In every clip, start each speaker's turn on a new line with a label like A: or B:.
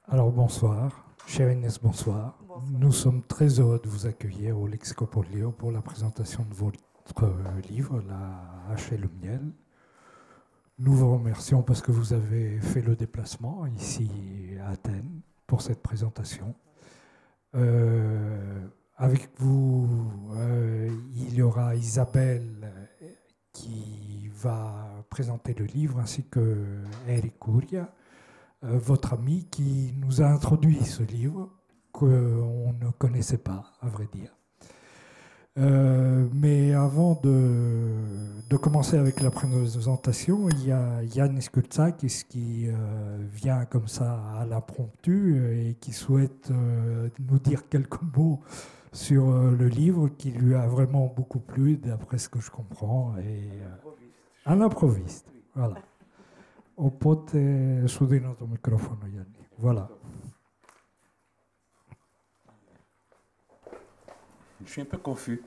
A: Alors bonsoir, chère Inès, bonsoir. Nous sommes très heureux de vous accueillir au Lexicopolio pour la présentation de votre livre, La hache et le miel. Nous vous remercions parce que vous avez fait le déplacement ici à Athènes pour cette présentation. Avec vous, il y aura Isabelle qui va présenter le livre ainsi que Eric Curia, votre ami qui nous a introduit ce livre qu'on ne connaissait pas, à vrai dire. Mais avant de commencer avec la présentation, il y a Yann Skultsakis qui vient comme ça à l'impromptu et qui souhaite nous dire quelques mots sur le livre qui lui a vraiment beaucoup plu, d'après ce que je comprends. Et, à l'improviste, voilà. Οπότε σου δίνω το μικρόφωνο, Γιάννη. Voilà.
B: Je suis un peu confus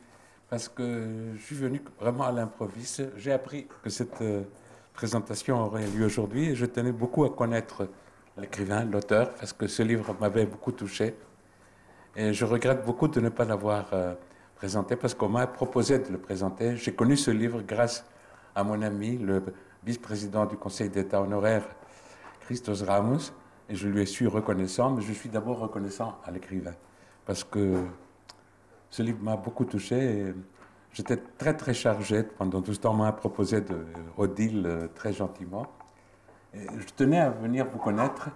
B: parce que je suis venu vraiment à l'improviste. J'ai appris que cette présentation aurait lieu aujourd'hui et je tenais beaucoup à connaître l'écrivain, l'auteur, parce que ce livre m'avait beaucoup touché. Et je regrette beaucoup de ne pas l'avoir présenté parce qu'on m'a proposé de le présenter. J'ai connu ce livre grâce à mon ami, le vice-président du Conseil d'État honoraire, Christos Ramos, et je lui suis reconnaissant, mais je suis d'abord reconnaissant à l'écrivain parce que ce livre m'a beaucoup touché. J'étais très très chargé pendant tout ce temps. On m'a proposé Odile très gentiment. Et je tenais à venir vous connaître,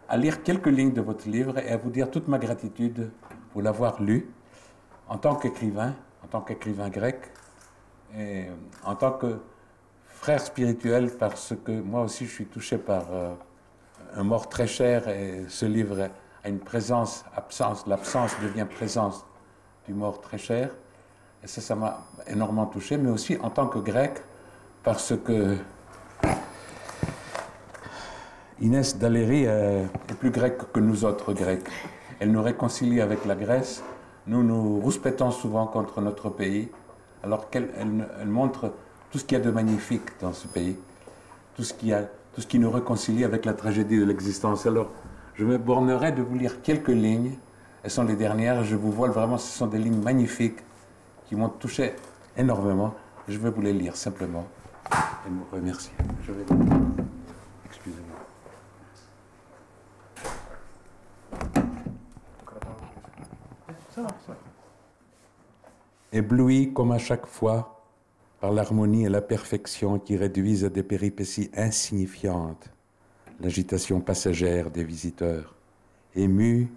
B: à lire quelques lignes de votre livre et à vous dire toute ma gratitude pour l'avoir lu en tant qu'écrivain grec et en tant que frère spirituel, parce que moi aussi je suis touché par un mort très cher et ce livre a une présence, absence, l'absence devient présence du mort très cher, et ça m'a énormément touché, mais aussi en tant que grec, parce que Inès Daléry est plus grecque que nous autres grecs. Elle nous réconcilie avec la Grèce. Nous nous rouspétons souvent contre notre pays, alors qu'elle montre tout ce qu'il y a de magnifique dans ce pays, tout ce qui nous réconcilie avec la tragédie de l'existence. Alors, je me bornerai de vous lire quelques lignes. Elles sont les dernières, je vous vois vraiment, ce sont des lignes magnifiques qui m'ont touché énormément. Je vais vous les lire simplement et vous remercier. Je vais... Excusez-moi. Ébloui comme à chaque fois par l'harmonie et la perfection qui réduisent à des péripéties insignifiantes l'agitation passagère des visiteurs, ému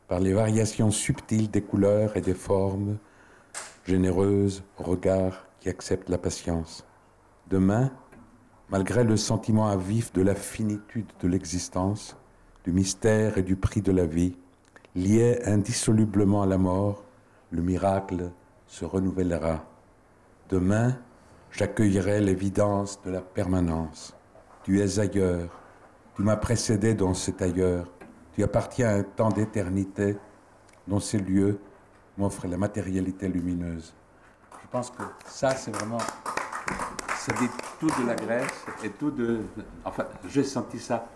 B: par les variations subtiles des couleurs et des formes, généreuses au regard qui accepte la patience. Demain, malgré le sentiment à vif de la finitude de l'existence, du mystère et du prix de la vie, lié indissolublement à la mort, le miracle se renouvellera. Demain, j'accueillerai l'évidence de la permanence. Tu es ailleurs, tu m'as précédé dans cet ailleurs, tu appartiens à un temps d'éternité dont ces lieux m'offrent la matérialité lumineuse. Je pense que ça, c'est vraiment... Ça dit tout de la Grèce et tout de... Enfin, j'ai senti ça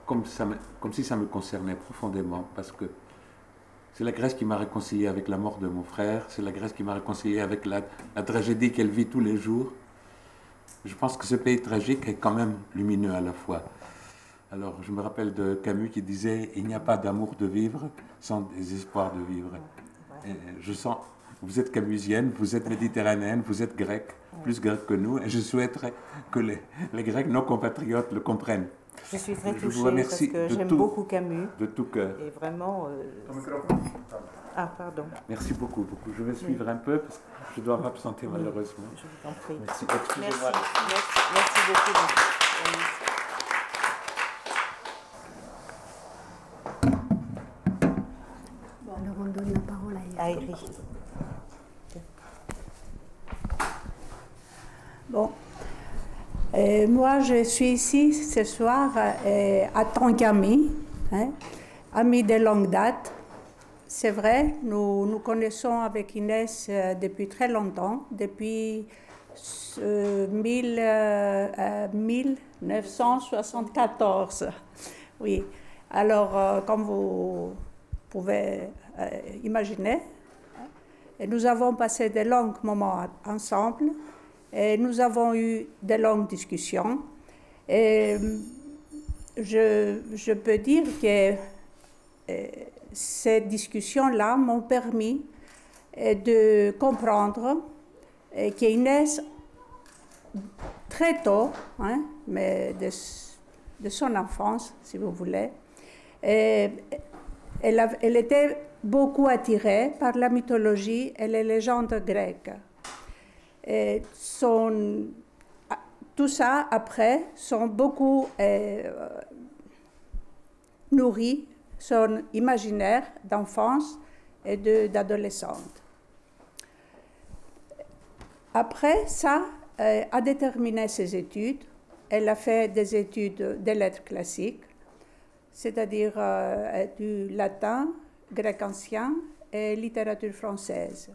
B: comme si ça me concernait profondément, parce que c'est la Grèce qui m'a réconcilié avec la mort de mon frère, c'est la Grèce qui m'a réconcilié avec la tragédie qu'elle vit tous les jours. Je pense que ce pays tragique est quand même lumineux à la fois. Alors, je me rappelle de Camus qui disait « Il n'y a pas d'amour de vivre sans désespoir de vivre ». Et je sens, vous êtes camusienne, vous êtes méditerranéenne, vous êtes grecque, plus grecque que nous, et je souhaiterais que les Grecs, nos compatriotes, le comprennent.
C: Je suis très touchée
B: vous remercie
C: parce que j'aime beaucoup Camus.
B: De tout cœur.
C: Et vraiment... Ah, pardon.
B: Merci beaucoup, beaucoup. Je vais suivre un peu parce que je dois m'absenter malheureusement.
C: Je vous en prie.
B: Merci.
C: Merci beaucoup.
D: Bon, alors on donne la parole à Eri. Bon. Moi, je suis ici ce soir à tant qu'ami, ami de longue date. C'est vrai, nous nous connaissons avec Inès depuis très longtemps, depuis 1974. Oui. Alors, comme vous pouvez imaginer, nous avons passé de longs moments ensemble. Et nous avons eu de longues discussions. Et je peux dire que ces discussions-là m'ont permis de comprendre qu'Inès, très tôt, mais de son enfance, si vous voulez, elle était beaucoup attirée par la mythologie et les légendes grecques. Et tout ça, après, sont beaucoup nourris, son imaginaire d'enfance et d'adolescente. Après ça, a déterminé ses études. Elle a fait des études de lettres classiques, c'est-à-dire du latin, grec ancien et littérature française.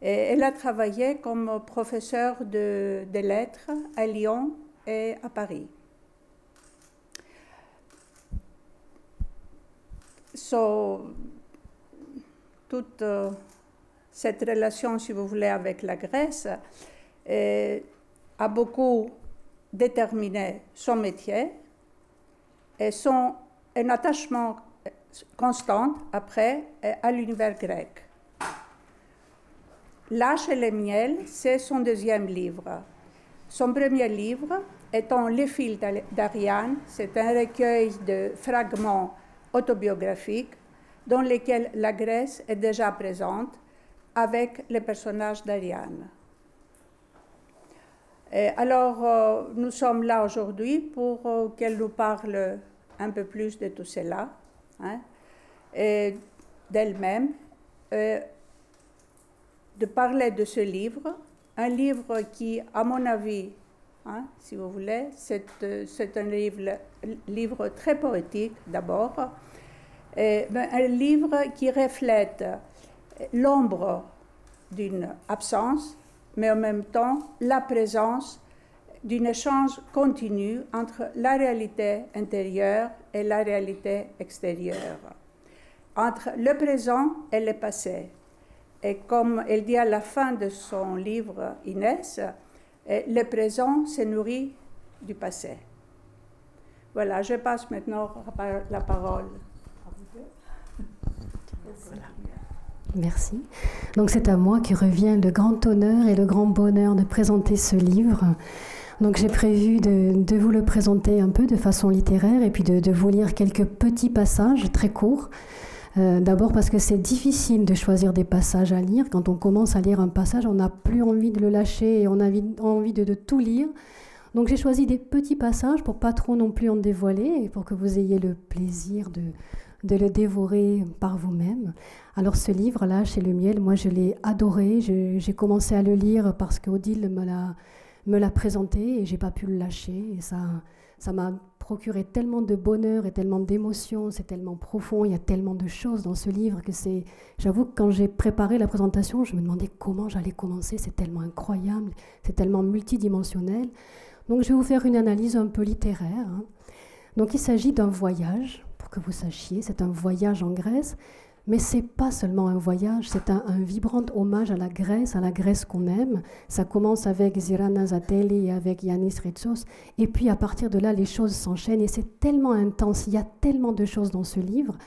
D: Et elle a travaillé comme professeure de lettres à Lyon et à Paris. Toute cette relation, si vous voulez, avec la Grèce a beaucoup déterminé son métier et un attachement constant après à l'univers grec. L'Âche et le miel, c'est son deuxième livre. Son premier livre étant Les fils d'Ariane, c'est un recueil de fragments autobiographiques dans lesquels la Grèce est déjà présente avec le personnage d'Ariane. Alors, nous sommes là aujourd'hui pour qu'elle nous parle un peu plus de tout cela, et d'elle-même. De parler de ce livre, un livre qui, à mon avis, si vous voulez, c'est un livre très poétique d'abord, un livre qui reflète l'ombre d'une absence, mais en même temps la présence d'un échange continu entre la réalité intérieure et la réalité extérieure, entre le présent et le passé. Et comme elle dit à la fin de son livre, Inès, le présent se nourrit du passé. Voilà, je passe maintenant la parole à vous deux.
E: Merci. Donc c'est à moi qui revient le grand honneur et le grand bonheur de présenter ce livre. Donc j'ai prévu de vous le présenter un peu de façon littéraire et puis de vous lire quelques petits passages très courts. D'abord parce que c'est difficile de choisir des passages à lire. Quand on commence à lire un passage, on n'a plus envie de le lâcher et on a envie de tout lire. Donc j'ai choisi des petits passages pour pas trop non plus en dévoiler et pour que vous ayez le plaisir de le dévorer par vous-même. Alors ce livre-là, Chez le miel, moi je l'ai adoré. J'ai commencé à le lire parce qu'Odile me l'a présenté et j'ai pas pu le lâcher. Et ça m'a procuré tellement de bonheur et tellement d'émotions, c'est tellement profond, il y a tellement de choses dans ce livre que j'avoue que quand j'ai préparé la présentation, je me demandais comment j'allais commencer, c'est tellement incroyable, c'est tellement multidimensionnel. Donc je vais vous faire une analyse un peu littéraire. Donc il s'agit d'un voyage, pour que vous sachiez, c'est un voyage en Grèce, mais c'est pas seulement un voyage, c'est un vibrant hommage à la Grèce qu'on aime. Ça commence avec Zirana Zatelli et avec Yannis Ritsos, et puis à partir de là, les choses s'enchaînent et c'est tellement intense, il y a tellement de choses dans ce livre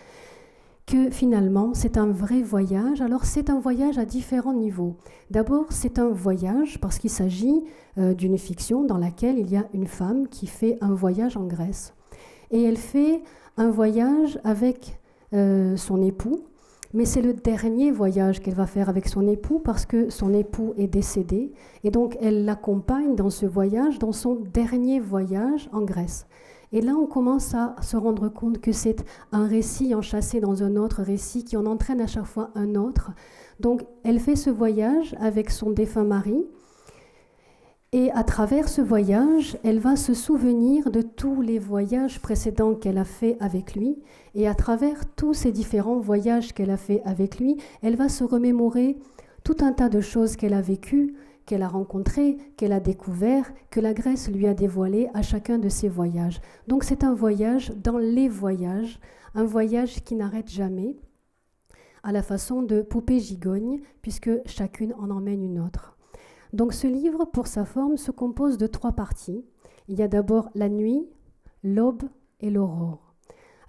E: que finalement, c'est un vrai voyage. Alors c'est un voyage à différents niveaux. D'abord, c'est un voyage parce qu'il s'agit d'une fiction dans laquelle il y a une femme qui fait un voyage en Grèce. Et elle fait un voyage avec son époux, mais c'est le dernier voyage qu'elle va faire avec son époux parce que son époux est décédé. Et donc elle l'accompagne dans ce voyage, dans son dernier voyage en Grèce. Et là, on commence à se rendre compte que c'est un récit enchâssé dans un autre récit qui en entraîne à chaque fois un autre. Donc, elle fait ce voyage avec son défunt mari. Et à travers ce voyage, elle va se souvenir de tous les voyages précédents qu'elle a fait avec lui. Et à travers tous ces différents voyages qu'elle a fait avec lui, elle va se remémorer tout un tas de choses qu'elle a vécues, qu'elle a rencontrées, qu'elle a découvert, que la Grèce lui a dévoilées à chacun de ses voyages. Donc c'est un voyage dans les voyages, un voyage qui n'arrête jamais, à la façon de Poupée Gigogne, puisque chacune en emmène une autre. Donc ce livre, pour sa forme, se compose de 3 parties. Il y a d'abord la nuit, l'aube et l'aurore.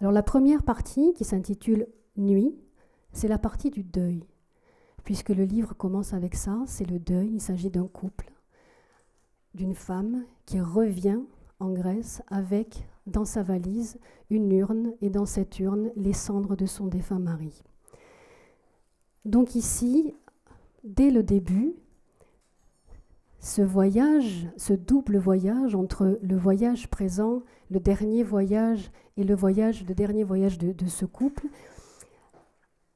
E: Alors la première partie, qui s'intitule Nuit, c'est la partie du deuil. Puisque le livre commence avec ça, c'est le deuil. Il s'agit d'un couple, d'une femme qui revient en Grèce avec, dans sa valise, une urne et dans cette urne, les cendres de son défunt mari. Donc ici, dès le début, ce voyage, ce double voyage entre le voyage présent, le dernier voyage et le dernier voyage de ce couple,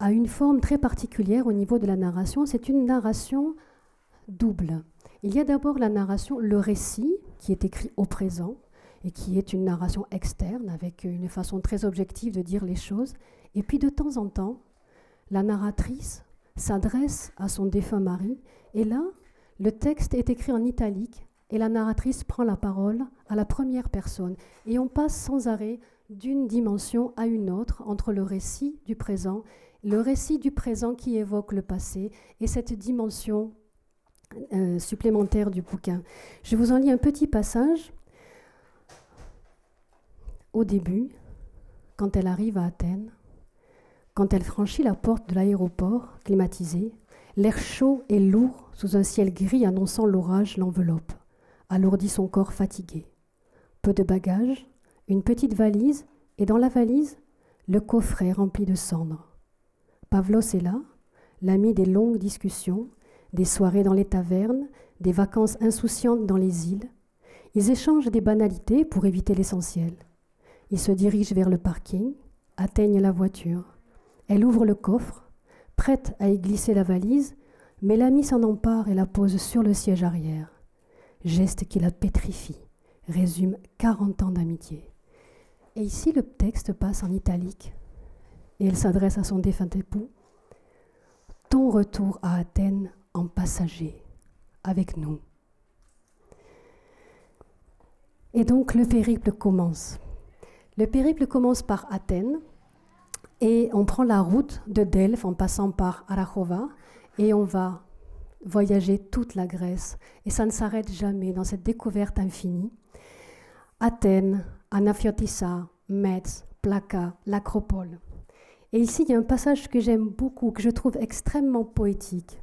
E: a une forme très particulière au niveau de la narration. C'est une narration double. Il y a d'abord la narration, le récit, qui est écrit au présent et qui est une narration externe avec une façon très objective de dire les choses. Et puis de temps en temps, la narratrice s'adresse à son défunt mari et là, le texte est écrit en italique et la narratrice prend la parole à la première personne. Et on passe sans arrêt d'une dimension à une autre entre le récit du présent qui évoque le passé et cette dimension supplémentaire du bouquin. Je vous en lis un petit passage. Au début, quand elle arrive à Athènes, quand elle franchit la porte de l'aéroport climatisé, l'air chaud et lourd sous un ciel gris annonçant l'orage l'enveloppe, alourdit son corps fatigué. Peu de bagages, une petite valise et dans la valise, le coffret rempli de cendres. Pavlos est là, l'ami des longues discussions, des soirées dans les tavernes, des vacances insouciantes dans les îles. Ils échangent des banalités pour éviter l'essentiel. Ils se dirigent vers le parking, atteignent la voiture. Elle ouvre le coffre, prête à y glisser la valise, mais l'ami s'en empare et la pose sur le siège arrière. Geste qui la pétrifie, résume 40 ans d'amitié. Et ici, le texte passe en italique. Et elle s'adresse à son défunt époux. Ton retour à Athènes en passager, avec nous. Et donc le périple commence. Le périple commence par Athènes et on prend la route de Delphes en passant par Arachova et on va voyager toute la Grèce. Et ça ne s'arrête jamais dans cette découverte infinie. Athènes, Anafiotissa, Metz, Plaka, l'Acropole. Et ici, il y a un passage que j'aime beaucoup, que je trouve extrêmement poétique.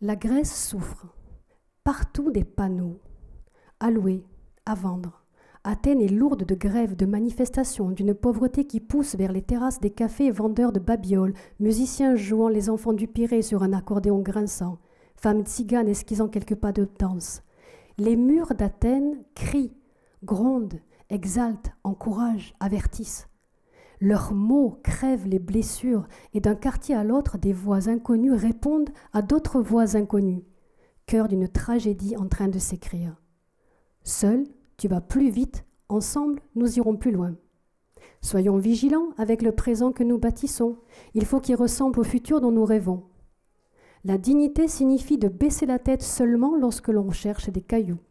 E: La Grèce souffre. Partout des panneaux, à louer, à vendre. Athènes est lourde de grèves, de manifestations, d'une pauvreté qui pousse vers les terrasses des cafés vendeurs de babioles, musiciens jouant les enfants du Pirée sur un accordéon grinçant, femmes tziganes esquissant quelques pas de danse. Les murs d'Athènes crient, grondent, exaltent, encouragent, avertissent. Leurs mots crèvent les blessures et d'un quartier à l'autre, des voix inconnues répondent à d'autres voix inconnues. Cœur d'une tragédie en train de s'écrire. Seul, tu vas plus vite, ensemble, nous irons plus loin. Soyons vigilants avec le présent que nous bâtissons. Il faut qu'il ressemble au futur dont nous rêvons. La dignité signifie de baisser la tête seulement lorsque l'on cherche des cailloux.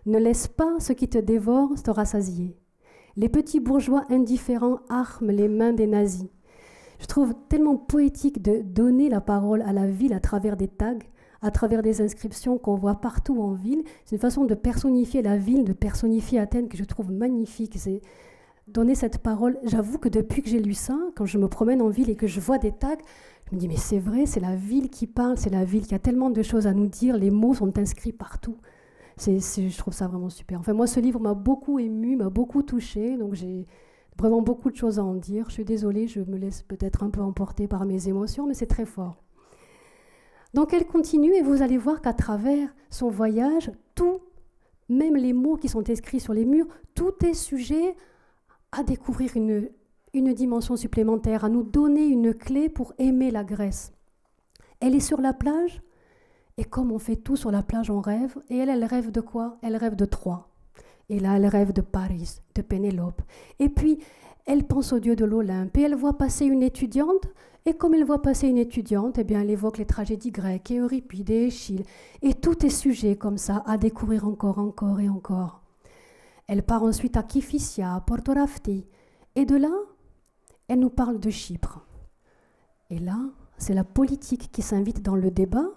E: Ne laisse pas ce qui te dévore te rassasier. Les petits bourgeois indifférents arment les mains des nazis. Je trouve tellement poétique de donner la parole à la ville à travers des tags, à travers des inscriptions qu'on voit partout en ville. C'est une façon de personnifier la ville, de personnifier Athènes que je trouve magnifique. C'est donner cette parole. J'avoue que depuis que j'ai lu ça, quand je me promène en ville et que je vois des tags, je me dis mais c'est vrai, c'est la ville qui parle, c'est la ville qui a tellement de choses à nous dire, les mots sont inscrits partout. Je trouve ça vraiment super. Enfin, moi, ce livre m'a beaucoup émue, m'a beaucoup touchée, donc j'ai vraiment beaucoup de choses à en dire. Je suis désolée, je me laisse peut-être un peu emporter par mes émotions, mais c'est très fort. Donc elle continue et vous allez voir qu'à travers son voyage, tout, même les mots qui sont inscrits sur les murs, tout est sujet à découvrir une dimension supplémentaire, à nous donner une clé pour aimer la Grèce. Elle est sur la plage, et comme on fait tout sur la plage, on rêve. Et elle rêve de quoi? Elle rêve de Troie. Et là, elle rêve de Paris, de Pénélope. Et puis, elle pense au dieu de l'Olympe. Et elle voit passer une étudiante. Et comme elle voit passer une étudiante, eh bien, elle évoque les tragédies grecques, et Euripide, et Échille. Et tout est sujet comme ça, à découvrir encore et encore. Elle part ensuite à Kifissia, à Porto Rafti. Et de là, elle nous parle de Chypre. Et là, c'est la politique qui s'invite dans le débat,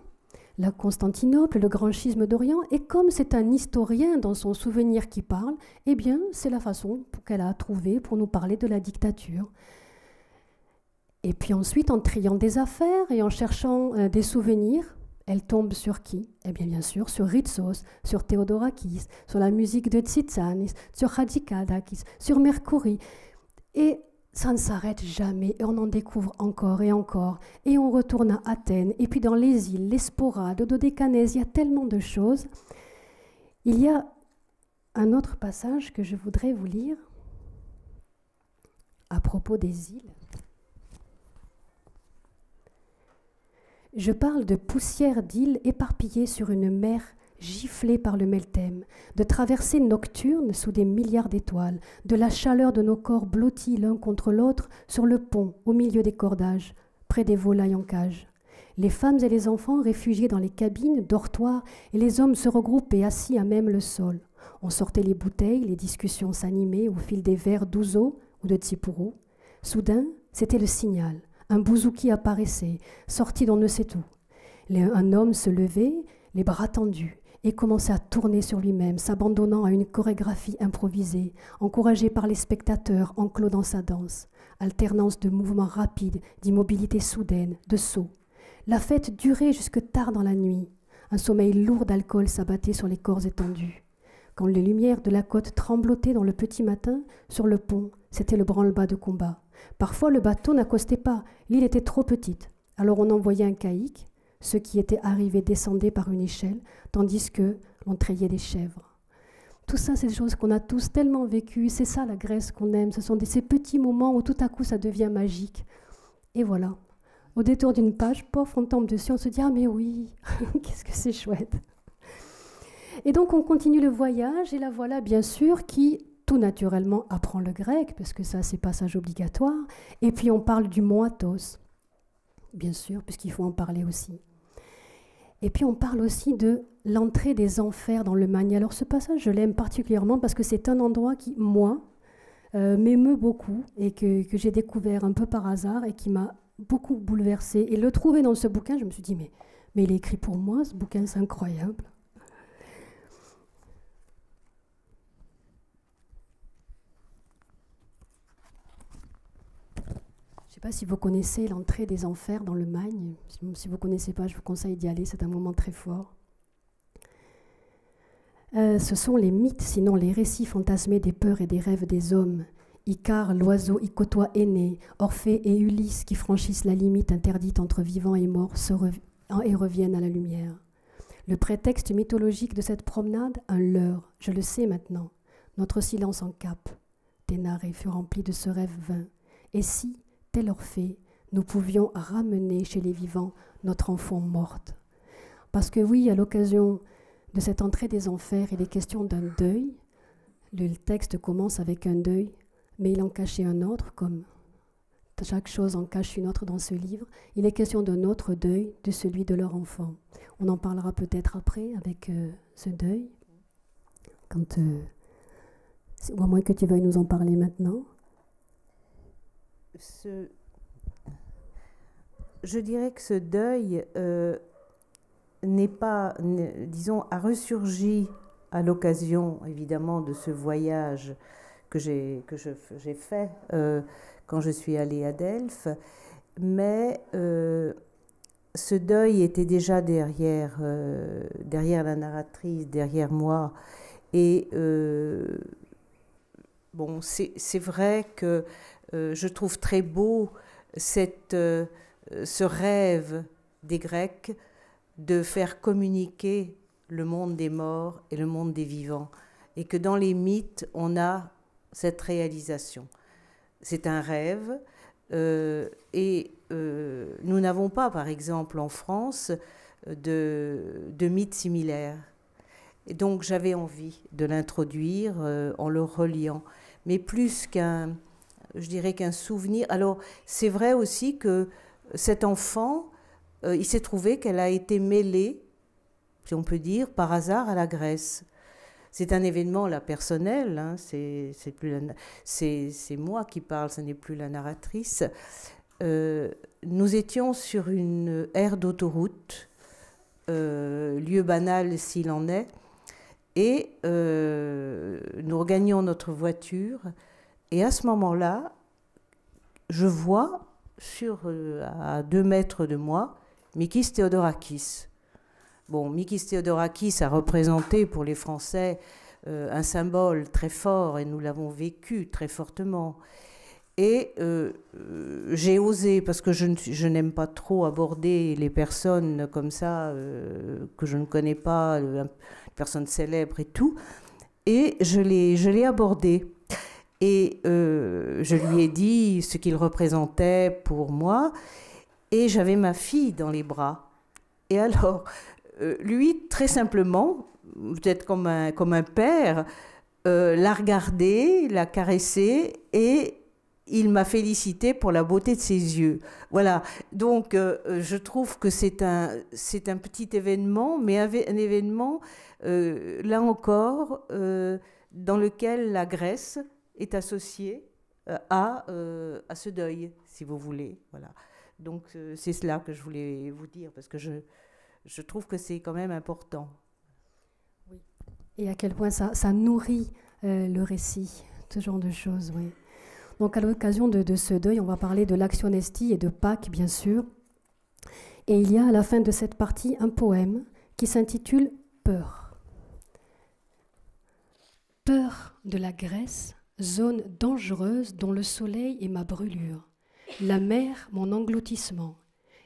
E: la Constantinople, le grand schisme d'Orient, et comme c'est un historien dans son souvenir qui parle, eh bien, c'est la façon qu'elle a trouvée pour nous parler de la dictature. Et puis ensuite, en triant des affaires et en cherchant des souvenirs, elle tombe sur qui? Eh bien sûr, sur Ritsos, sur Theodorakis, sur la musique de Tsitsanis, sur Hadjikadakis, sur Mercouri. Et ça ne s'arrête jamais, et on en découvre encore et encore. Et on retourne à Athènes, et puis dans les îles, l'Esporade, le Dodécanèse, il y a tellement de choses. Il y a un autre passage que je voudrais vous lire à propos des îles. Je parle de poussière d'îles éparpillées sur une mer giflée par le Meltem, de traversées nocturnes sous des milliards d'étoiles, de la chaleur de nos corps blottis l'un contre l'autre sur le pont, au milieu des cordages, près des volailles en cage. Les femmes et les enfants réfugiés dans les cabines, dortoirs, et les hommes se regroupaient assis à même le sol. On sortait les bouteilles, les discussions s'animaient au fil des verres d'ouzo ou de tsipuro. Soudain, c'était le signal. Un bouzouki apparaissait, sorti d'on ne sait où. Un homme se levait, les bras tendus, et commençait à tourner sur lui-même, s'abandonnant à une chorégraphie improvisée, encouragé par les spectateurs enclos dans sa danse, alternance de mouvements rapides, d'immobilité soudaine, de sauts. La fête durait jusque tard dans la nuit. Un sommeil lourd d'alcool s'abattait sur les corps étendus. Quand les lumières de la côte tremblotaient dans le petit matin, sur le pont, c'était le branle-bas de combat. Parfois, le bateau n'accostait pas, l'île était trop petite. Alors on envoyait un caïque. Ceux qui étaient arrivés descendaient par une échelle, tandis que l'on trayait des chèvres. Tout ça, c'est des choses qu'on a tous tellement vécues. C'est ça la Grèce qu'on aime. Ce sont ces petits moments où tout à coup ça devient magique. Et voilà. Au détour d'une page, pof, on tombe dessus, on se dit « Ah mais oui, qu'est-ce que c'est chouette !» Et donc on continue le voyage, et la voilà bien sûr qui, tout naturellement, apprend le grec, parce que ça c'est passage obligatoire. Et puis on parle du mont Athos, bien sûr, puisqu'il faut en parler aussi. Et puis on parle aussi de l'entrée des enfers dans le Magne. Alors ce passage, je l'aime particulièrement parce que c'est un endroit qui, moi, m'émeut beaucoup et que j'ai découvert un peu par hasard et qui m'a beaucoup bouleversée. Et le trouver dans ce bouquin, je me suis dit, mais il est écrit pour moi, ce bouquin, c'est incroyable. Je ne sais pas si vous connaissez l'entrée des enfers dans le Magne. Si vous ne connaissez pas, je vous conseille d'y aller, c'est un moment très fort. Ce sont les mythes, sinon les récits fantasmés des peurs et des rêves des hommes. Icare, l'oiseau, y côtoie Énée, Orphée et Ulysse qui franchissent la limite interdite entre vivants et morts et reviennent à la lumière. Le prétexte mythologique de cette promenade, un leurre, je le sais maintenant. Notre silence en cape. Ténaré fut rempli de ce rêve vain. Et si, tel Orphée, nous pouvions ramener chez les vivants notre enfant morte. Parce que oui, à l'occasion de cette entrée des enfers, il est question d'un deuil. Le texte commence avec un deuil, mais il en cachait un autre, comme chaque chose en cache une autre dans ce livre. Il est question d'un autre deuil, de celui de leur enfant. On en parlera peut-être après avec ce deuil, ou à moins que tu veuilles nous en parler maintenant.
C: Je dirais que ce deuil n'est pas, disons, a ressurgi à l'occasion, évidemment, de ce voyage que j'ai fait quand je suis allée à Delphes, mais ce deuil était déjà derrière, derrière la narratrice, derrière moi. Et bon, c'est vrai que je trouve très beau ce rêve des Grecs de faire communiquer le monde des morts et le monde des vivants. Et que dans les mythes, on a cette réalisation. C'est un rêve. Et nous n'avons pas, par exemple, en France, de mythes similaires. Et donc, j'avais envie de l'introduire en le reliant. Mais plus je dirais qu'un souvenir. Alors, c'est vrai aussi que cet enfant, il s'est trouvé qu'elle a été mêlée, si on peut dire, par hasard à la Grèce. C'est un événement là personnel, hein, c'est moi qui parle, ce n'est plus la narratrice. Nous étions sur une aire d'autoroute, lieu banal s'il en est, et nous regagnions notre voiture. Et à ce moment-là, je vois à 2 mètres de moi Mikis Theodorakis. Bon, Mikis Theodorakis a représenté pour les Français un symbole très fort et nous l'avons vécu très fortement. Et j'ai osé, parce que je n'aime pas trop aborder les personnes comme ça, que je ne connais pas, personnes célèbres et tout, et je l'ai abordé. Et je lui ai dit ce qu'il représentait pour moi, et j'avais ma fille dans les bras. Et alors, lui, très simplement, peut-être comme un père, l'a regardé, l'a caressé, et il m'a félicité pour la beauté de ses yeux. Voilà, donc je trouve que c'est un petit événement, mais un événement, là encore, dans lequel la Grèce est associée à ce deuil, si vous voulez. Voilà. Donc c'est cela que je voulais vous dire, parce que je trouve que c'est quand même important.
E: Oui. Et à quel point ça nourrit le récit, ce genre de choses, oui. Donc à l'occasion de ce deuil, on va parler de l'Actionesti et de Pâques, bien sûr. Et il y a à la fin de cette partie un poème qui s'intitule « Peur ». Peur de la Grèce, zone dangereuse dont le soleil est ma brûlure, la mer mon engloutissement,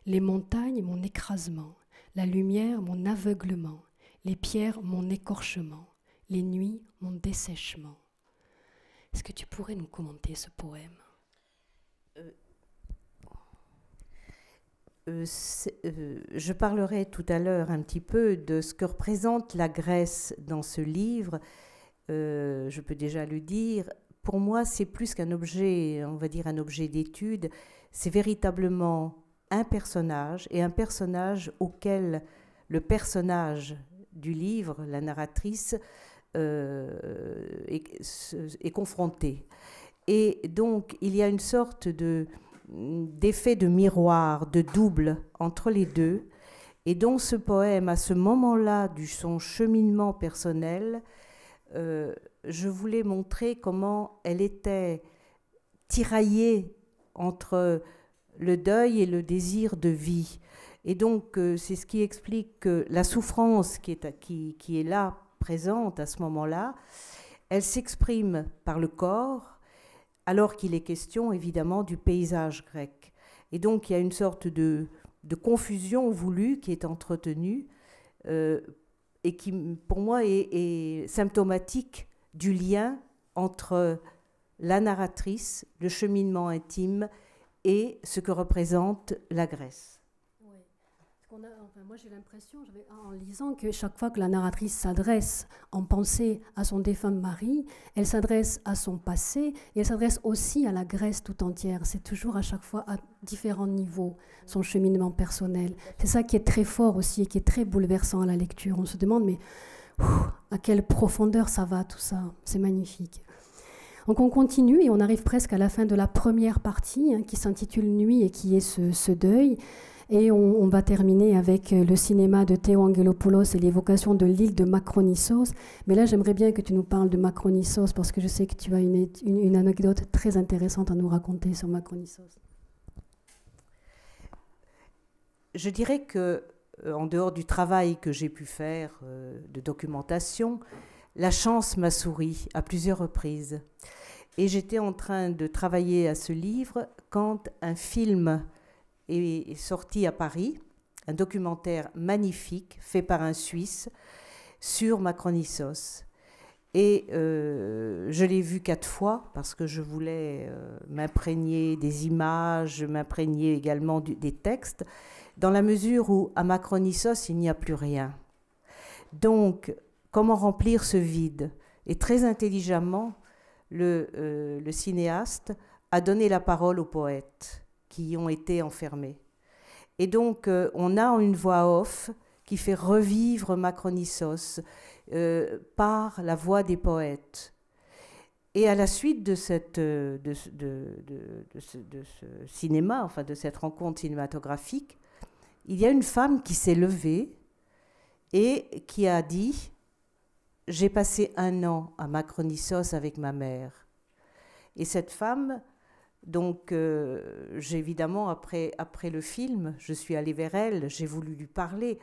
E: les montagnes mon écrasement, la lumière mon aveuglement, les pierres mon écorchement, les nuits mon dessèchement. Est-ce que tu pourrais nous commenter ce poème ?
C: Je parlerai tout à l'heure un petit peu de ce que représente la Grèce dans ce livre. Je peux déjà le dire. Pour moi, c'est plus qu'un objet, on va dire un objet d'étude. C'est véritablement un personnage, et un personnage auquel le personnage du livre, la narratrice, est confronté. Et donc, il y a une sorte d'effet de miroir, de double entre les deux. Et donc, ce poème, à ce moment-là de son cheminement personnel, je voulais montrer comment elle était tiraillée entre le deuil et le désir de vie. Et donc, c'est ce qui explique que la souffrance qui est là, présente à ce moment-là, elle s'exprime par le corps, alors qu'il est question, évidemment, du paysage grec. Et donc, il y a une sorte de confusion voulue qui est entretenue et qui, pour moi, est symptomatique du lien entre la narratrice, le cheminement intime et ce que représente la Grèce.
E: Moi, j'ai l'impression, en lisant, que chaque fois que la narratrice s'adresse en pensée à son défunt mari, elle s'adresse à son passé et elle s'adresse aussi à la Grèce tout entière. C'est toujours à chaque fois à différents niveaux, son cheminement personnel. C'est ça qui est très fort aussi et qui est très bouleversant à la lecture. On se demande, mais à quelle profondeur ça va tout ça ? C'est magnifique. Donc on continue et on arrive presque à la fin de la première partie qui s'intitule « Nuit » et qui est ce deuil. Et on va terminer avec le cinéma de Théo Angelopoulos et l'évocation de l'île de Makronissos. Mais là, j'aimerais bien que tu nous parles de Makronissos parce que je sais que tu as une anecdote très intéressante à nous raconter sur Makronissos.
C: je dirais que, en dehors du travail que j'ai pu faire de documentation, la chance m'a souri à plusieurs reprises. Et j'étais en train de travailler à ce livre quand un film est sorti à Paris, un documentaire magnifique fait par un Suisse sur Macronissos. Et je l'ai vu 4 fois parce que je voulais m'imprégner des images, m'imprégner également des textes, dans la mesure où à Macronissos, il n'y a plus rien. Donc, comment remplir ce vide? Et très intelligemment, le cinéaste a donné la parole aux poètes qui y ont été enfermés. Et donc, on a une voix off qui fait revivre Macronissos par la voix des poètes. Et à la suite de ce cinéma, enfin de cette rencontre cinématographique, il y a une femme qui s'est levée et qui a dit « J'ai passé 1 an à Macronissos avec ma mère ». Et cette femme, donc j'ai évidemment, après le film, je suis allée vers elle, j'ai voulu lui parler.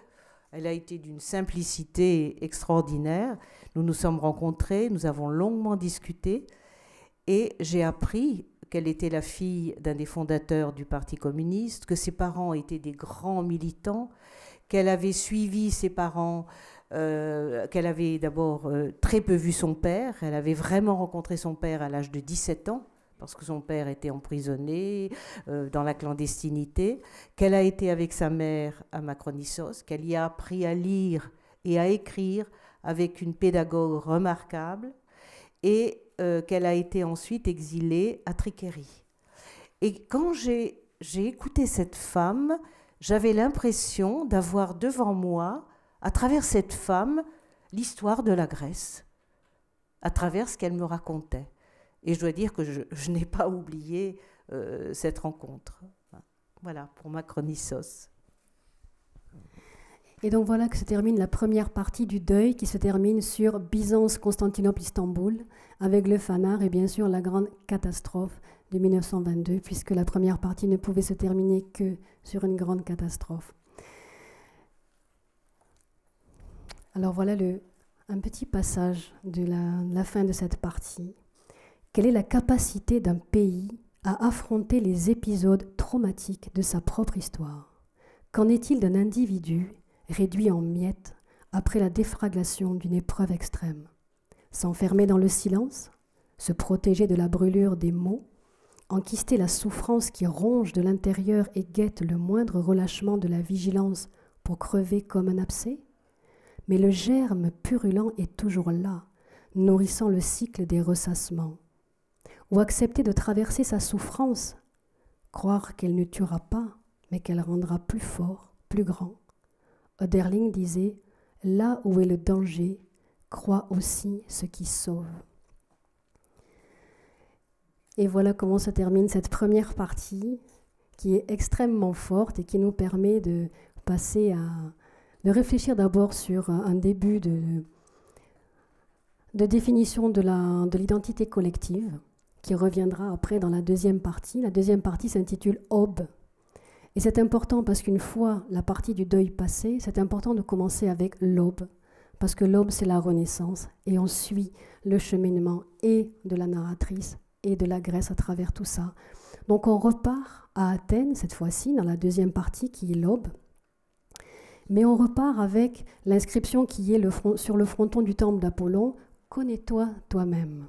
C: Elle a été d'une simplicité extraordinaire. Nous nous sommes rencontrés, nous avons longuement discuté et j'ai appris qu'elle était la fille d'un des fondateurs du Parti communiste, que ses parents étaient des grands militants, qu'elle avait suivi ses parents, qu'elle avait d'abord très peu vu son père. Elle avait vraiment rencontré son père à l'âge de 17 ans, parce que son père était emprisonné dans la clandestinité, qu'elle a été avec sa mère à Macronissos, qu'elle y a appris à lire et à écrire avec une pédagogue remarquable, et qu'elle a été ensuite exilée à Trikeri. Et quand j'ai écouté cette femme, j'avais l'impression d'avoir devant moi, à travers cette femme, l'histoire de la Grèce, à travers ce qu'elle me racontait. Et je dois dire que je n'ai pas oublié cette rencontre. Voilà, pour Macronissos.
E: Et donc voilà que se termine la première partie du deuil, qui se termine sur Byzance, Constantinople, Istanbul, avec le fanard et bien sûr la grande catastrophe de 1922, puisque la première partie ne pouvait se terminer que sur une grande catastrophe. Alors voilà un petit passage de la fin de cette partie. Quelle est la capacité d'un pays à affronter les épisodes traumatiques de sa propre histoire? Qu'en est-il d'un individu réduit en miettes après la déflagration d'une épreuve extrême? S'enfermer dans le silence, se protéger de la brûlure des mots, enquister la souffrance qui ronge de l'intérieur et guette le moindre relâchement de la vigilance pour crever comme un abcès? Mais le germe purulent est toujours là, nourrissant le cycle des ressassements. Ou accepter de traverser sa souffrance, croire qu'elle ne tuera pas, mais qu'elle rendra plus fort, plus grand. Oderling disait « Là où est le danger, crois aussi ce qui sauve ». Et voilà comment se termine cette première partie, qui est extrêmement forte et qui nous permet de passer de réfléchir d'abord sur un début de définition de l'identité collective, qui reviendra après dans la deuxième partie. La deuxième partie s'intitule « Aube ». Et c'est important parce qu'une fois la partie du deuil passée, c'est important de commencer avec l'aube, parce que l'aube, c'est la renaissance, et on suit le cheminement et de la narratrice et de la Grèce à travers tout ça. Donc on repart à Athènes, cette fois-ci, dans la deuxième partie qui est l'aube, mais on repart avec l'inscription qui est sur le fronton du temple d'Apollon, « Connais-toi toi-même ».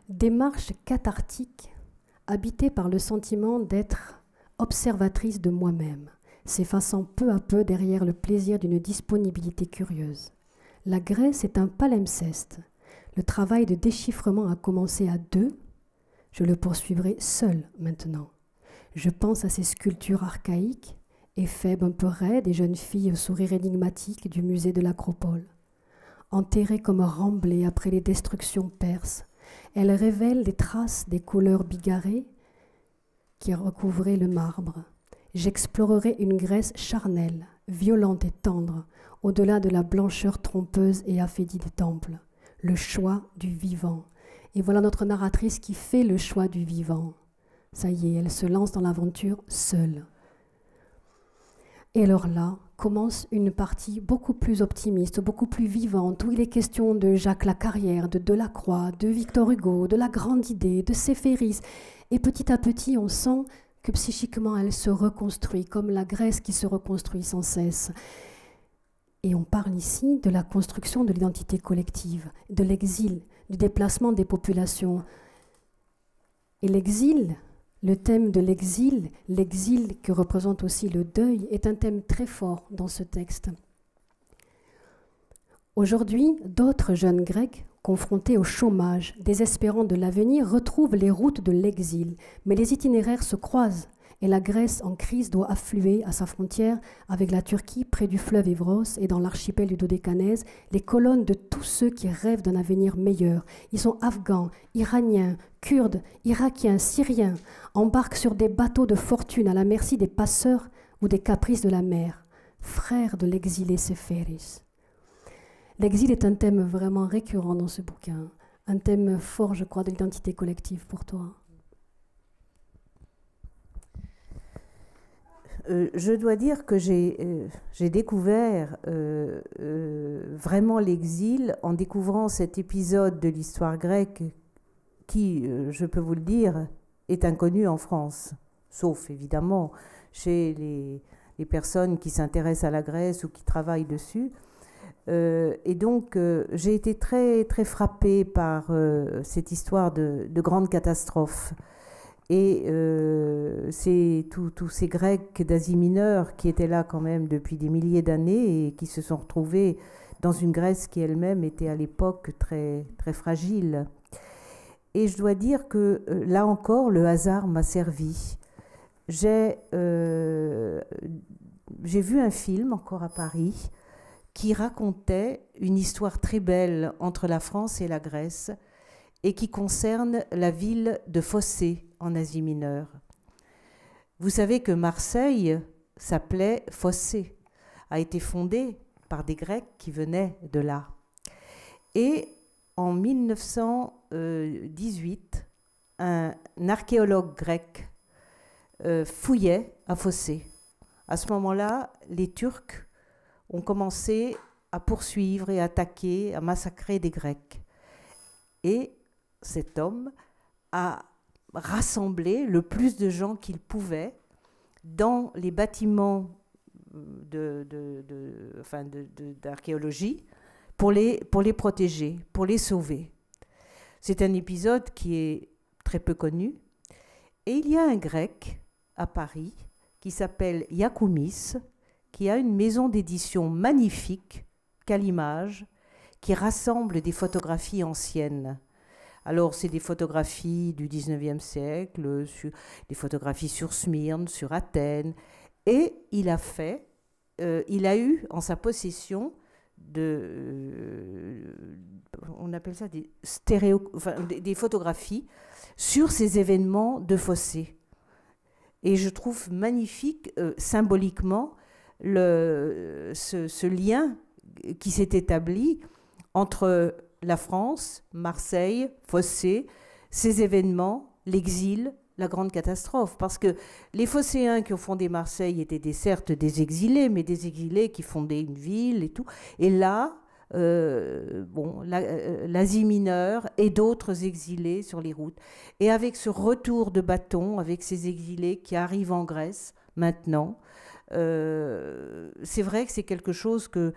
E: Démarche cathartique, habitée par le sentiment d'être observatrice de moi-même, s'effaçant peu à peu derrière le plaisir d'une disponibilité curieuse. La Grèce est un palimpseste. Le travail de déchiffrement a commencé à 2. Je le poursuivrai seul maintenant. Je pense à ces sculptures archaïques, éphèbes un peu raides et jeunes filles au sourire énigmatique du musée de l'Acropole. Enterrées comme remblées après les destructions perses, elles révèlent des traces des couleurs bigarrées qui recouvraient le marbre. J'explorerai une Grèce charnelle, violente et tendre, au-delà de la blancheur trompeuse et affaiblie des temples, le choix du vivant, Et voilà notre narratrice qui fait le choix du vivant. Ça y est, elle se lance dans l'aventure seule. Et alors là, commence une partie beaucoup plus optimiste, beaucoup plus vivante, où il est question de Jacques Lacarrière, de Delacroix, de Victor Hugo, de la grande idée, de Séphéris. Et petit à petit, on sent que psychiquement, elle se reconstruit, comme la Grèce qui se reconstruit sans cesse. Et on parle ici de la construction de l'identité collective, de l'exil, du déplacement des populations. Et l'exil, le thème de l'exil que représente aussi le deuil, est un thème très fort dans ce texte. Aujourd'hui, d'autres jeunes Grecs, confrontés au chômage, désespérant de l'avenir, retrouvent les routes de l'exil. Mais les itinéraires se croisent et la Grèce en crise doit affluer à sa frontière avec la Turquie près du fleuve Évros et dans l'archipel du Dodécanèse, les colonnes de tous ceux qui rêvent d'un avenir meilleur. Ils sont afghans, iraniens, kurdes, irakiens, syriens, embarquent sur des bateaux de fortune à la merci des passeurs ou des caprices de la mer, frères de l'exilé Séphéris. L'exil est un thème vraiment récurrent dans ce bouquin, un thème fort, je crois, de l'identité collective pour toi.
C: Je dois dire que j'ai découvert vraiment l'exil en découvrant cet épisode de l'histoire grecque qui, je peux vous le dire, est inconnu en France, sauf évidemment chez les personnes qui s'intéressent à la Grèce ou qui travaillent dessus. Et donc, j'ai été très, très frappée par cette histoire de grande catastrophe. Et c'est tous ces Grecs d'Asie mineure qui étaient là quand même depuis des milliers d'années et qui se sont retrouvés dans une Grèce qui elle-même était à l'époque très, très fragile. Et je dois dire que là encore, le hasard m'a servi. J'ai vu un film, encore à Paris, qui racontait une histoire très belle entre la France et la Grèce et qui concerne la ville de Phocée, en Asie mineure. Vous savez que Marseille s'appelait Phocée, a été fondée par des Grecs qui venaient de là. Et en 1918, un archéologue grec fouillait à Phocée. À ce moment-là, les Turcs ont commencé à poursuivre et attaquer, à massacrer des Grecs. Et cet homme a rassemblé le plus de gens qu'il pouvait dans les bâtiments d'archéologie pour les protéger, pour les sauver. C'est un épisode qui est très peu connu. Et il y a un Grec à Paris qui s'appelle Iacoumis, qui a une maison d'édition magnifique, Calimage, qui rassemble des photographies anciennes. Alors, c'est des photographies du 19e siècle, des photographies sur Smyrne, sur Athènes. Et il a eu en sa possession on appelle ça des photographies sur ces événements de Phocée. Et je trouve magnifique, symboliquement, ce lien qui s'est établi entre la France, Marseille, Phocée, ces événements, l'exil, la grande catastrophe. Parce que les Phocéens qui ont fondé Marseille étaient certes des exilés, mais des exilés qui fondaient une ville et tout. Et là, l'Asie mineure et d'autres exilés sur les routes. Et avec ce retour de bâton, avec ces exilés qui arrivent en Grèce maintenant, c'est vrai que c'est quelque chose que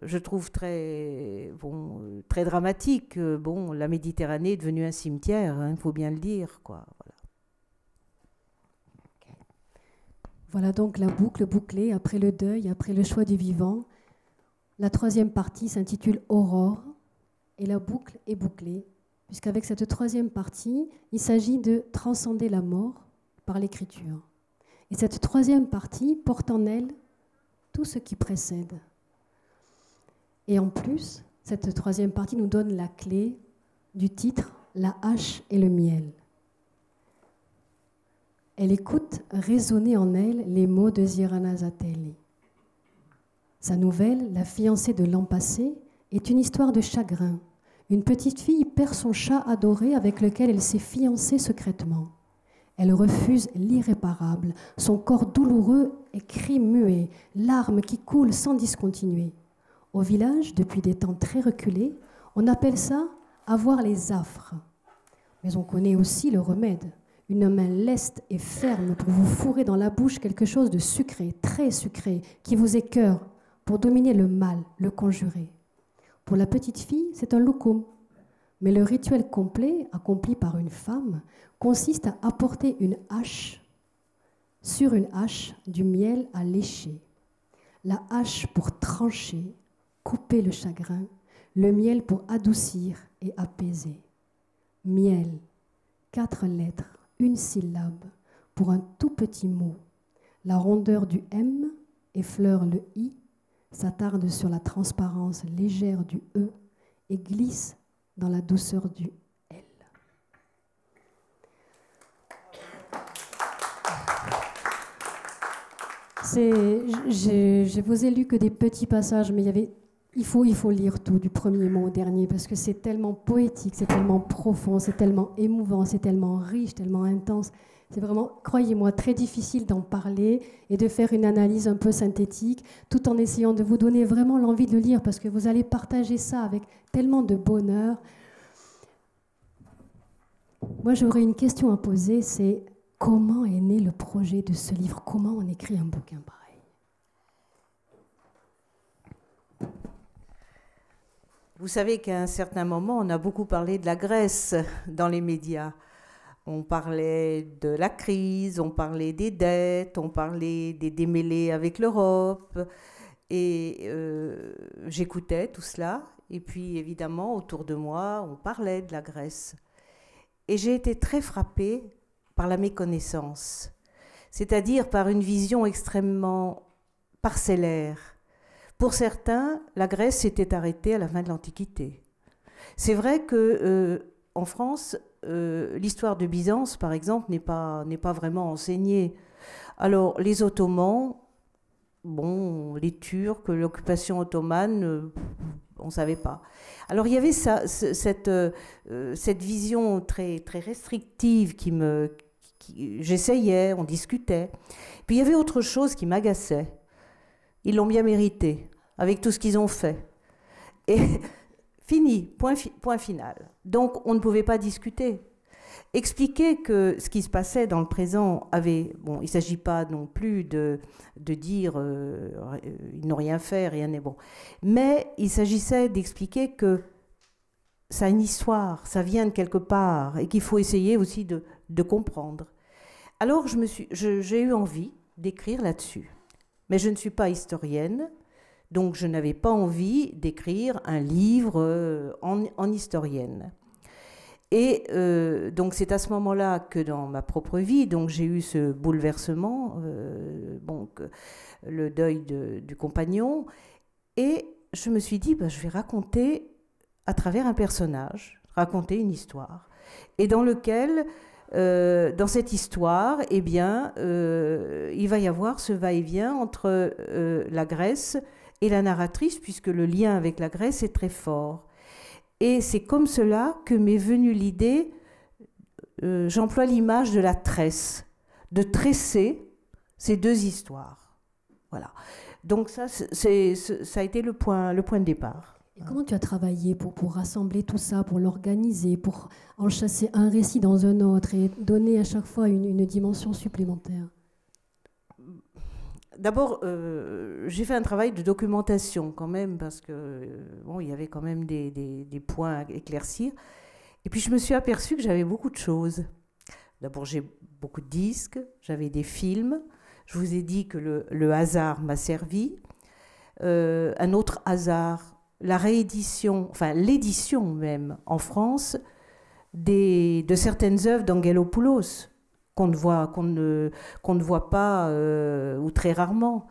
C: je trouve très dramatique. La Méditerranée est devenue un cimetière, il faut bien le dire, quoi.
E: Voilà donc la boucle bouclée, après le deuil, après le choix du vivant. La troisième partie s'intitule Aurore, et la boucle est bouclée, puisqu'avec cette troisième partie, il s'agit de transcender la mort par l'écriture. Et cette troisième partie porte en elle tout ce qui précède. Et en plus, cette troisième partie nous donne la clé du titre « La hache et le miel ». Elle écoute résonner en elle les mots de Zirana Zatelli. Sa nouvelle, La fiancée de l'an passé, est une histoire de chagrin, Une petite fille perd son chat adoré avec lequel elle s'est fiancée secrètement. Elle refuse l'irréparable, son corps douloureux et cris muets, larmes qui coulent sans discontinuer. Au village, depuis des temps très reculés, on appelle ça avoir les affres. Mais on connaît aussi le remède, une main leste et ferme pour vous fourrer dans la bouche quelque chose de sucré, très sucré, qui vous écœure, pour dominer le mal, le conjurer. Pour la petite fille, c'est un loukoum. Mais le rituel complet, accompli par une femme, consiste à apporter sur une hache du miel à lécher. La hache pour trancher, couper le chagrin, le miel pour adoucir et apaiser. Miel, 4 lettres, une syllabe, pour un tout petit mot. La rondeur du M effleure le I, s'attarde sur la transparence légère du E et glisse dans la douceur du L. Je vous ai lu que des petits passages, mais il faut lire tout, du premier mot au dernier, parce que c'est tellement poétique, c'est tellement profond, c'est tellement émouvant, c'est tellement riche, tellement intense. C'est vraiment, croyez-moi, très difficile d'en parler et de faire une analyse un peu synthétique, tout en essayant de vous donner vraiment l'envie de le lire, parce que vous allez partager ça avec tellement de bonheur. Moi, j'aurais une question à poser, c'est comment est né le projet de ce livre? Comment on écrit un bouquin pareil?
C: Vous savez qu'à un certain moment, on a beaucoup parlé de la Grèce dans les médias. On parlait de la crise, on parlait des dettes, on parlait des démêlés avec l'Europe. Et j'écoutais tout cela. Et puis, évidemment, autour de moi, on parlait de la Grèce. Et j'ai été très frappée par la méconnaissance, c'est-à-dire par une vision extrêmement parcellaire. Pour certains, la Grèce s'était arrêtée à la fin de l'Antiquité. C'est vrai que en France, l'histoire de Byzance, par exemple, n'est pas vraiment enseignée. Alors, les Ottomans, bon, les Turcs, l'occupation ottomane, on ne savait pas. Alors, il y avait cette vision très, très restrictive j'essayais, on discutait. Puis, il y avait autre chose qui m'agaçait. Ils l'ont bien mérité, avec tout ce qu'ils ont fait. Et fini, point final. Donc, on ne pouvait pas discuter. Expliquer que ce qui se passait dans le présent avait... Bon, il ne s'agit pas non plus de dire ils n'ont rien fait, rien n'est bon. Mais il s'agissait d'expliquer que ça a une histoire, ça vient de quelque part, et qu'il faut essayer aussi de comprendre. Alors, j'ai eu envie d'écrire là-dessus. Mais je ne suis pas historienne, donc je n'avais pas envie d'écrire un livre en historienne. Et donc c'est à ce moment-là que dans ma propre vie, donc j'ai eu ce bouleversement, donc le deuil du compagnon, et je me suis dit, je vais raconter à travers un personnage, raconter une histoire, et dans cette histoire, eh bien, il va y avoir ce va-et-vient entre la Grèce et la narratrice, puisque le lien avec la Grèce est très fort. Et c'est comme cela que m'est venue l'idée, j'emploie l'image de la tresse, de tresser ces deux histoires. Voilà. Donc ça a été le point de départ.
E: Et comment tu as travaillé pour rassembler tout ça, pour l'organiser, pour enchasser un récit dans un autre et donner à chaque fois une dimension supplémentaire?
C: D'abord, j'ai fait un travail de documentation quand même, parce que bon, il y avait quand même des points à éclaircir. Et puis je me suis aperçue que j'avais beaucoup de choses. D'abord, j'ai beaucoup de disques, j'avais des films. Je vous ai dit que le hasard m'a servi. Un autre hasard, la réédition, enfin l'édition même en France de certaines œuvres d'Angelopoulos qu'on ne voit pas ou très rarement.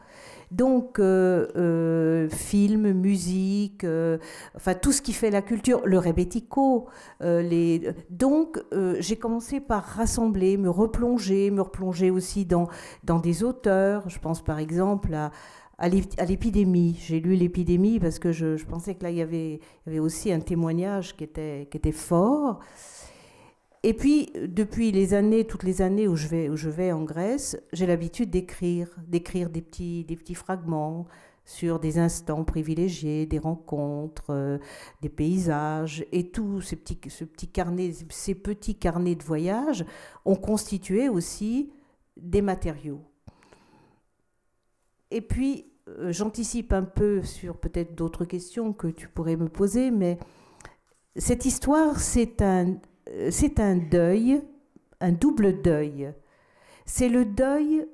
C: Donc, film, musique, enfin tout ce qui fait la culture, le rebetiko. Donc, j'ai commencé par rassembler, me replonger aussi dans des auteurs. Je pense par exemple à à l'épidémie. J'ai lu l'épidémie parce que je pensais que là, il y avait aussi un témoignage qui était fort. Et puis, depuis toutes les années où je vais en Grèce, j'ai l'habitude d'écrire des petits fragments sur des instants privilégiés, des rencontres, des paysages, et tous ces petits carnets de voyage ont constitué aussi des matériaux. Et puis, j'anticipe un peu sur peut-être d'autres questions que tu pourrais me poser, mais cette histoire, c'est un deuil, un double deuil. C'est le deuil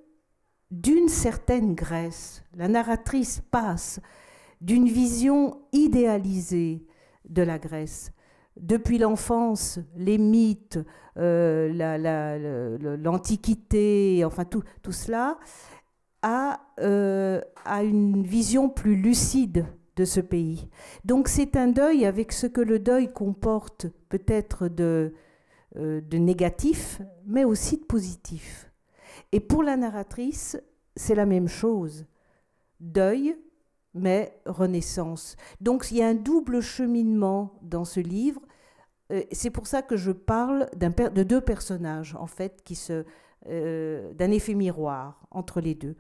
C: d'une certaine Grèce. La narratrice passe d'une vision idéalisée de la Grèce. Depuis l'enfance, les mythes, l'Antiquité, enfin tout cela, à une vision plus lucide de ce pays. Donc c'est un deuil avec ce que le deuil comporte peut-être de négatif, mais aussi de positif. Et pour la narratrice, c'est la même chose. Deuil, mais renaissance. Donc il y a un double cheminement dans ce livre. C'est pour ça que je parle de deux personnages, en fait, d'un effet miroir entre les deux.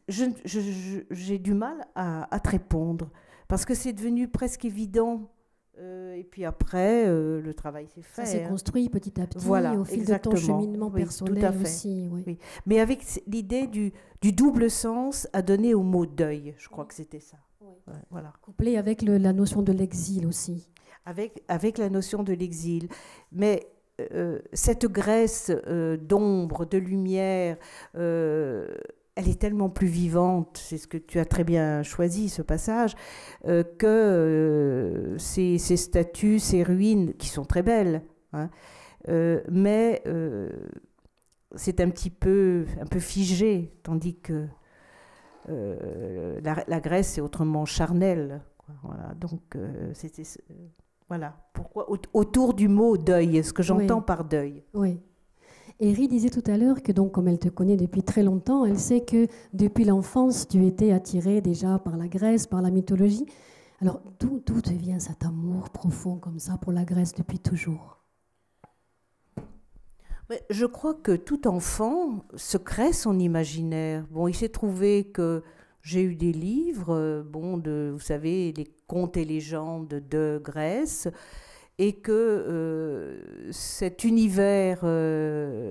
C: J'ai du mal à te répondre, parce que c'est devenu presque évident. Et puis après, le travail s'est fait.
E: Ça s'est construit petit à petit,
C: voilà,
E: au fil
C: exactement.
E: de ton cheminement
C: oui,
E: personnel
C: tout à fait.
E: aussi. Oui.
C: Oui. Mais avec l'idée du double sens à donner au mot deuil, je crois que c'était ça.
E: Oui.
C: Ouais, voilà.
E: Couplé avec la notion de l'exil aussi.
C: Avec la notion de l'exil. Mais cette Grèce d'ombre, de lumière, elle est tellement plus vivante, c'est ce que tu as très bien choisi, ce passage, que ces statues, ces ruines, qui sont très belles, hein, mais c'est un peu figé, tandis que la Grèce est autrement charnelle. Quoi, voilà, donc c'était... Voilà, pourquoi autour du mot deuil, ce que j'entends par deuil.
E: Oui. Eri disait tout à l'heure que, donc, comme elle te connaît depuis très longtemps, elle sait que depuis l'enfance, tu étais attirée déjà par la Grèce, par la mythologie. Alors, d'où te vient cet amour profond comme ça pour la Grèce depuis toujours ?
C: Mais je crois que tout enfant se crée son imaginaire. Bon, il s'est trouvé que j'ai eu des livres, vous savez, les contes et légendes de Grèce, et que cet univers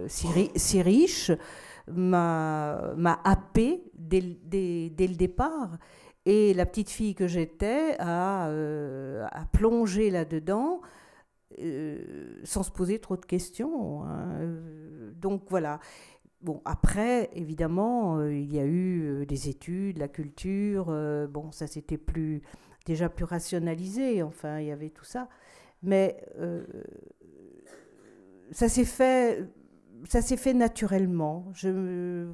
C: si riche m'a happée dès le départ. Et la petite fille que j'étais a plongé là-dedans sans se poser trop de questions. Hein. Donc voilà. Bon, après, évidemment, il y a eu des études, la culture. Ça c'était déjà plus rationalisé. Enfin, il y avait tout ça. Mais ça s'est fait naturellement. Je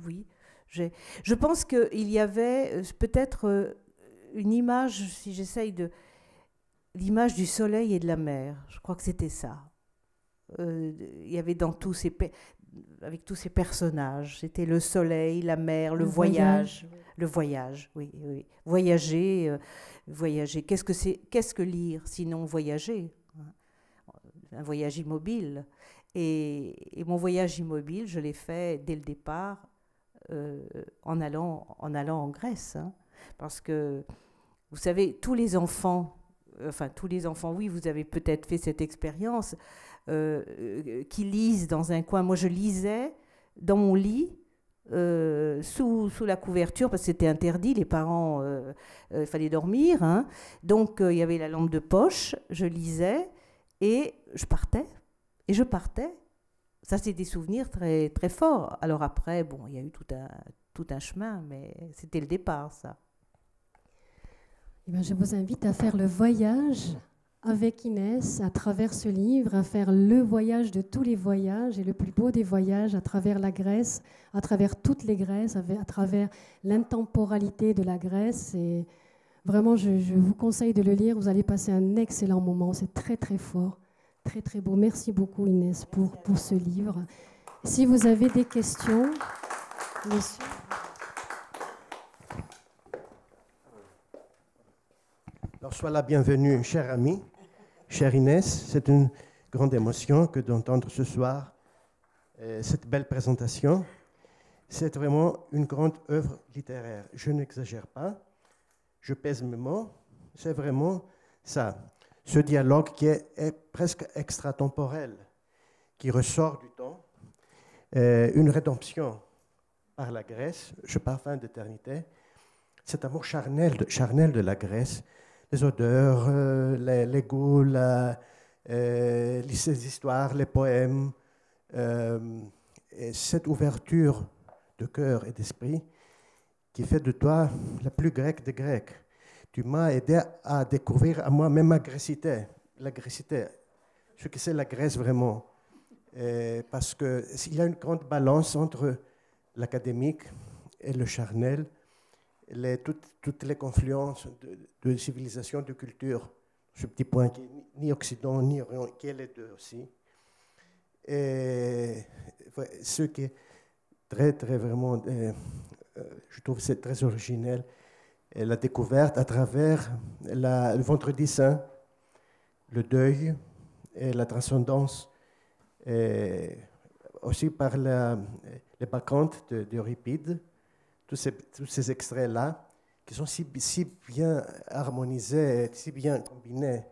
C: pense qu'il y avait peut-être une image, si j'essaye l'image du soleil et de la mer. Je crois que c'était ça. Il y avait avec tous ces personnages, c'était le soleil, la mer, le voyage. Le voyage, oui. Voyager. Qu'est-ce que lire sinon voyager? Un voyage immobile. Et mon voyage immobile, je l'ai fait dès le départ en allant en Grèce. Hein, parce que, vous savez, tous les enfants, oui, vous avez peut-être fait cette expérience, qui lisent dans un coin. Moi, je lisais dans mon lit, sous la couverture, parce que c'était interdit, les parents, il fallait dormir. Hein, donc, il y avait la lampe de poche, je lisais, et je partais. Ça, c'est des souvenirs très, très forts. Alors après, il y a eu tout un chemin, mais c'était le départ, ça.
E: Eh bien, je vous invite à faire le voyage avec Inès à travers ce livre, à faire le voyage de tous les voyages et le plus beau des voyages à travers la Grèce, à travers toutes les Grèces, à travers l'intemporalité de la Grèce. Et vraiment, je vous conseille de le lire. Vous allez passer un excellent moment. C'est très, très fort. Très, très beau. Merci beaucoup, Inès, pour ce livre. Si vous avez des questions, monsieur.
F: Alors, sois la bienvenue, chère amie, chère Inès. C'est une grande émotion que d'entendre ce soir cette belle présentation. C'est vraiment une grande œuvre littéraire. Je n'exagère pas, je pèse mes mots. C'est vraiment ça. Ce dialogue qui est presque extratemporel, qui ressort du temps, une rédemption par la Grèce, je parfum d'éternité, cet amour charnel de la Grèce, les odeurs, les goûts, les histoires, les poèmes, et cette ouverture de cœur et d'esprit qui fait de toi la plus grecque des Grecs. Tu m'as aidé à découvrir à moi-même la grécité, ce que c'est la Grèce vraiment. Parce qu'il y a une grande balance entre l'académique et le charnel, toutes les confluences de civilisation, de culture, ce petit point qui est ni Occident ni Orient, qui est les deux aussi. Et ce qui est très, très vraiment, je trouve c'est très originel, et la découverte à travers le Vendredi Saint, le deuil et la transcendance, et aussi par les bacchantes d'Euripide, tous ces extraits-là, qui sont si bien harmonisés, si bien combinés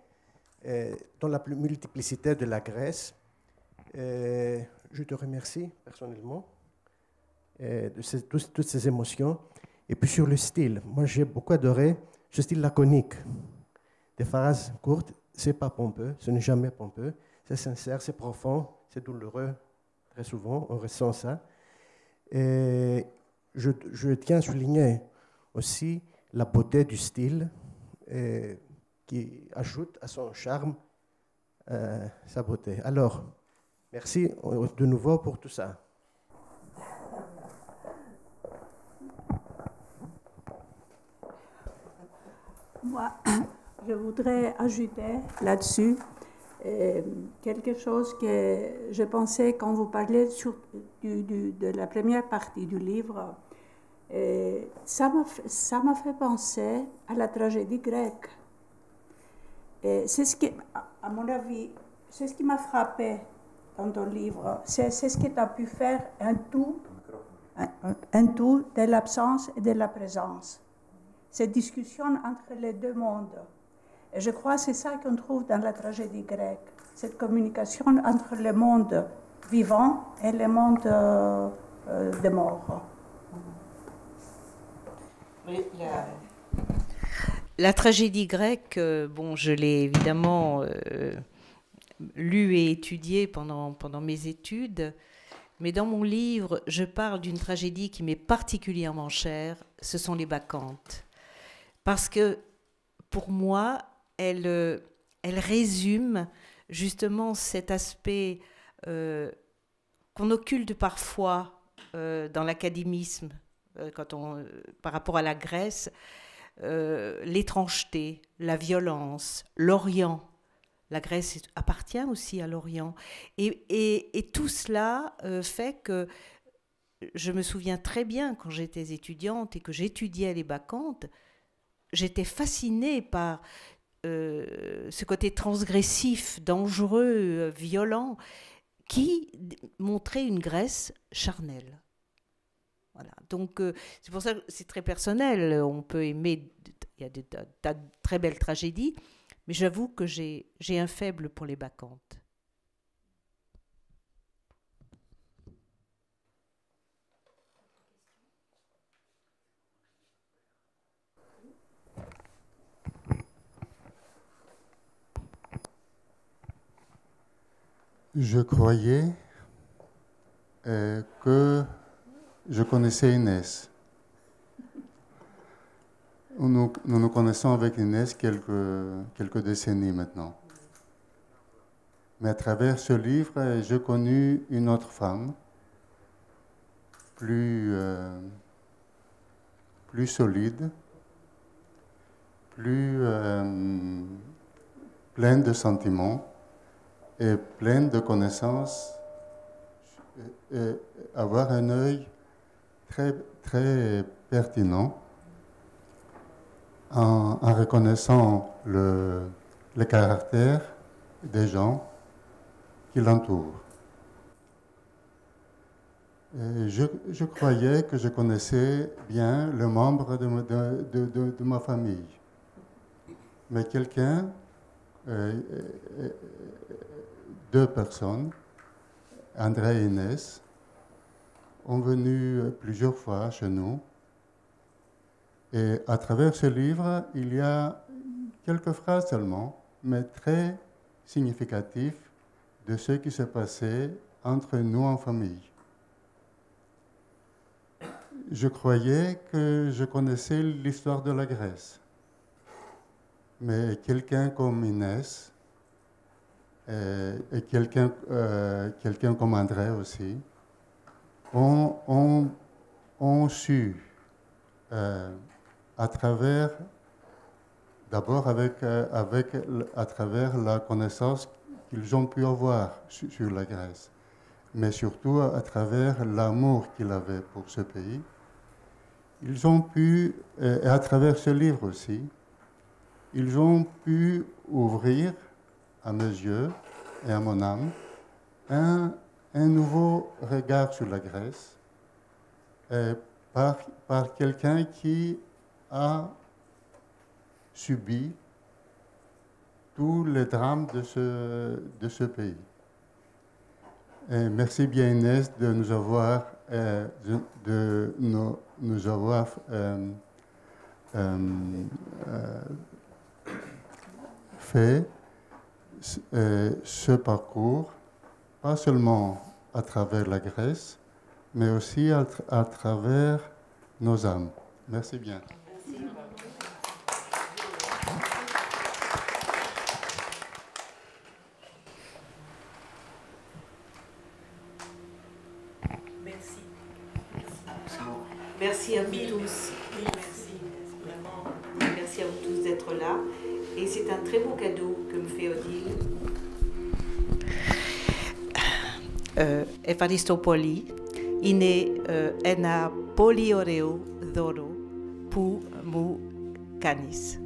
F: dans la multiplicité de la Grèce. Je te remercie personnellement de toutes ces émotions. Et puis sur le style, moi j'ai beaucoup adoré ce style laconique, des phrases courtes, c'est pas pompeux, ce n'est jamais pompeux, c'est sincère, c'est profond, c'est douloureux, très souvent on ressent ça. Et je tiens à souligner aussi la beauté du style qui ajoute à son charme sa beauté. Alors, merci de nouveau pour tout ça.
D: Moi, je voudrais ajouter là-dessus quelque chose que je pensais quand vous parlez de la première partie du livre. Ça m'a fait penser à la tragédie grecque. C'est ce qui, à mon avis, c'est ce qui m'a frappé dans ton livre. C'est ce que tu as pu faire un tout de l'absence et de la présence. Cette discussion entre les deux mondes. Et je crois que c'est ça qu'on trouve dans la tragédie grecque, cette communication entre le monde vivant et le monde des morts.
C: Oui, la tragédie grecque, bon, je l'ai évidemment lue et étudiée pendant mes études, mais dans mon livre, je parle d'une tragédie qui m'est particulièrement chère, ce sont les Bacchantes. Parce que, pour moi, elle résume justement cet aspect qu'on occulte parfois dans l'académisme, par rapport à la Grèce, l'étrangeté, la violence, l'Orient. La Grèce appartient aussi à l'Orient. Et tout cela fait que je me souviens très bien quand j'étais étudiante et que j'étudiais les Bacchantes, j'étais fascinée par ce côté transgressif, dangereux, violent, qui montrait une Grèce charnelle. Voilà. Donc, c'est pour ça que c'est très personnel. On peut aimer, il y a des tas de très belles tragédies, mais j'avoue que j'ai un faible pour les Bacchantes.
G: Je croyais que je connaissais Inès. Nous nous connaissons avec Inès quelques décennies maintenant. Mais à travers ce livre, j'ai connu une autre femme, plus solide, plus pleine de sentiments et pleine de connaissances, et avoir un œil très, très pertinent. en reconnaissant le caractère des gens qui l'entourent. Je croyais que je connaissais bien le membre de ma famille. Mais deux personnes, André et Inès, ont venu plusieurs fois chez nous. Et à travers ce livre, il y a quelques phrases seulement, mais très significatives de ce qui s'est passé entre nous en famille. Je croyais que je connaissais l'histoire de la Grèce. Mais quelqu'un comme Inès et quelqu'un comme André aussi ont su, à travers, d'abord à travers la connaissance qu'ils ont pu avoir sur la Grèce, mais surtout à travers l'amour qu'ils avaient pour ce pays, ils ont pu, et à travers ce livre aussi, ils ont pu ouvrir à mes yeux et à mon âme un nouveau regard sur la Grèce par quelqu'un qui a subi tous les drames de ce pays. Et merci bien Inès de nous avoir, fait ce parcours, pas seulement à travers la Grèce, mais aussi à travers nos âmes. Merci bien.
C: Merci. Merci à vous tous. Merci. Vraiment, merci à vous tous d'être là. Et c'est un très beau cadeau que me fait Odile. Evaristopoli, ine ena polioreo doro pu mu canis.